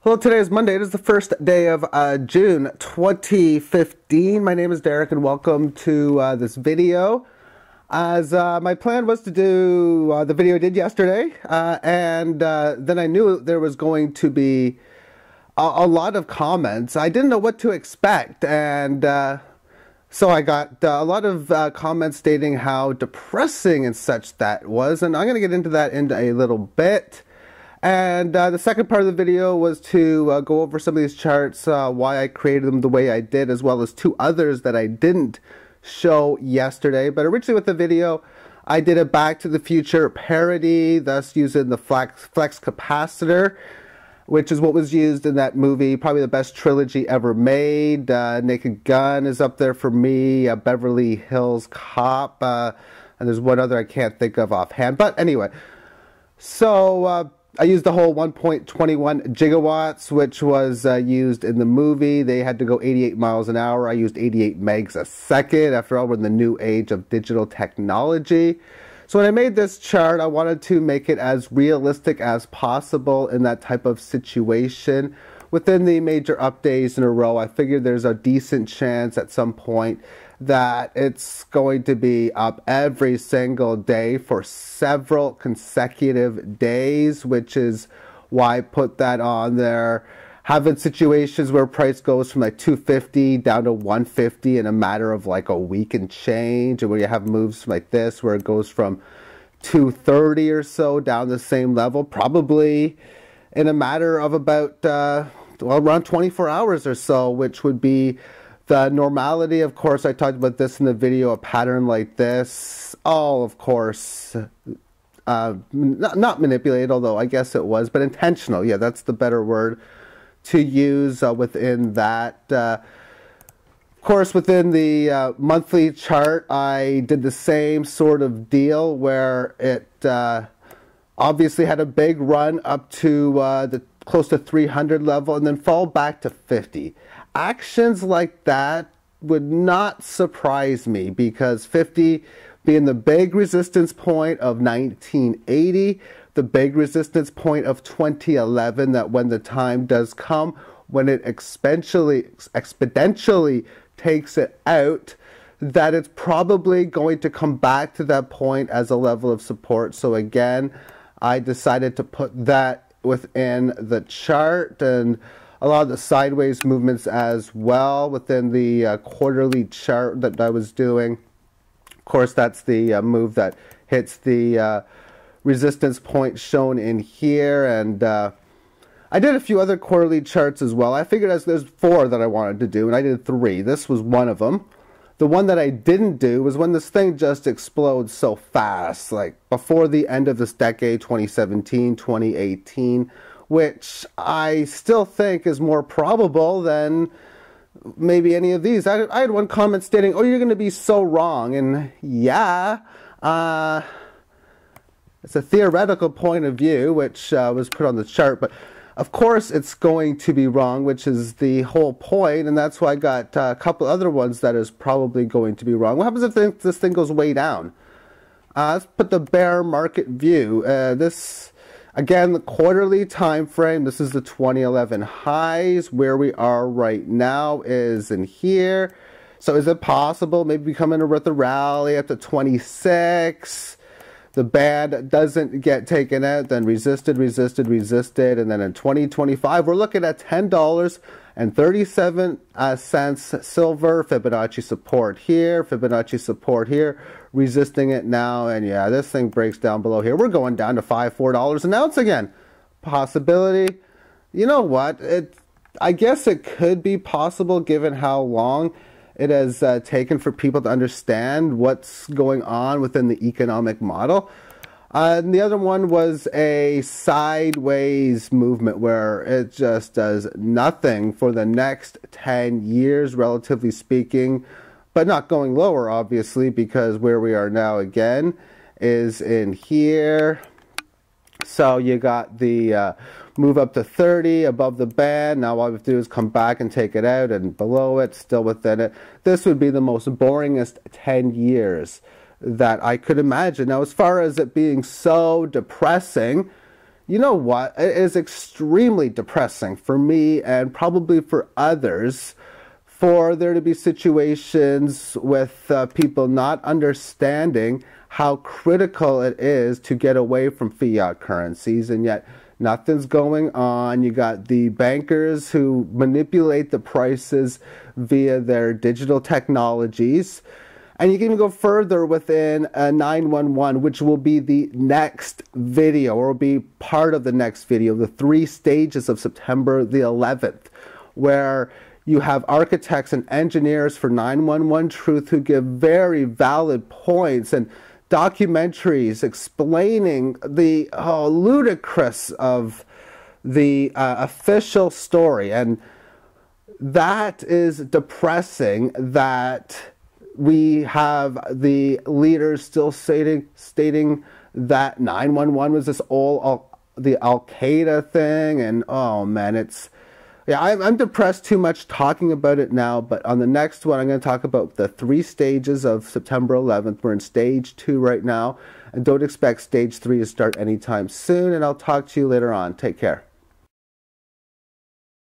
Hello, today is Monday. It is the first day of June 2015. My name is Derek and welcome to this video. As my plan was to do the video I did yesterday, and then I knew there was going to be a lot of comments. I didn't know what to expect, and so I got a lot of comments stating how depressing and such that was, and I'm going to get into that in a little bit. And the second part of the video was to go over some of these charts, why I created them the way I did, as well as two others that I didn't show yesterday. But originally with the video, I did a Back to the Future parody, thus using the flex capacitor, which is what was used in that movie, probably the best trilogy ever made. Naked Gun is up there for me, Beverly Hills Cop, and there's one other I can't think of offhand. But anyway, so I used the whole 1.21 gigawatts, which was used in the movie. They had to go 88 miles an hour. I used 88 megs a second. After all, we're in the new age of digital technology. So when I made this chart, I wanted to make it as realistic as possible in that type of situation. Within the major up days in a row, I figured there's a decent chance at some point that it's going to be up every single day for several consecutive days, which is why I put that on there. Having situations where price goes from like 250 down to 150 in a matter of like a week and change, and where you have moves like this where it goes from 230 or so down the same level, probably in a matter of about around 24 hours or so, which would be the normality. Of course, I talked about this in the video, a pattern like this, all of course, not manipulated, although I guess it was, but intentional. Yeah, that's the better word to use within that. Of course, within the monthly chart, I did the same sort of deal where it obviously had a big run up to the close to 300 level and then fall back to 50. Actions like that would not surprise me, because 50 being the big resistance point of 1980, the big resistance point of 2011, that when the time does come, when it exponentially takes it out, that it's probably going to come back to that point as a level of support. So again, I decided to put that within the chart, and a lot of the sideways movements as well within the quarterly chart that I was doing. Of course, that's the move that hits the resistance point shown in here. And I did a few other quarterly charts as well. I figured as there's 4 that I wanted to do, and I did 3. This was one of them. The one that I didn't do was when this thing just explodes so fast, like before the end of this decade, 2017, 2018, which I still think is more probable than maybe any of these. I had one comment stating, oh, you're going to be so wrong. And yeah, it's a theoretical point of view, which was put on the chart. But of course, it's going to be wrong, which is the whole point. And that's why I got a couple other ones that is probably going to be wrong. What happens if this thing goes way down? Let's put the bear market view. Again, the quarterly time frame, this is the 2011 highs. Where we are right now is in here. So is it possible maybe we come in with a rally at the 26? The band doesn't get taken out, then resisted, and then in 2025 we're looking at $10.37 silver, Fibonacci support here, resisting it now, and yeah, this thing breaks down below here. We're going down to $4 an ounce again. Possibility. You know what? I guess it could be possible given how long it has taken for people to understand what's going on within the economic model. And the other one was a sideways movement where it just does nothing for the next 10 years, relatively speaking, but not going lower, obviously, because where we are now again is in here. So you got the move up to 30 above the band. Now all we have to do is come back and take it out, and below it, still within it. This would be the most boringest 10 years that I could imagine. Now, as far as it being so depressing, you know what? It is extremely depressing for me and probably for others for there to be situations with people not understanding how critical it is to get away from fiat currencies, and yet nothing's going on. You got the bankers who manipulate the prices via their digital technologies. And you can even go further within 911, which will be the next video, or will be part of the next video, the 3 stages of September the 11th, where you have architects and engineers for 911 Truth who give very valid points and documentaries explaining the ludicrous of the official story. And that is depressing that we have the leaders still stating that 911 was this the Al-Qaeda thing. And oh man, I'm depressed too much talking about it now, but on the next one, I'm going to talk about the 3 stages of September 11th. We're in stage 2 right now, and don't expect stage 3 to start anytime soon, and I'll talk to you later on. Take care.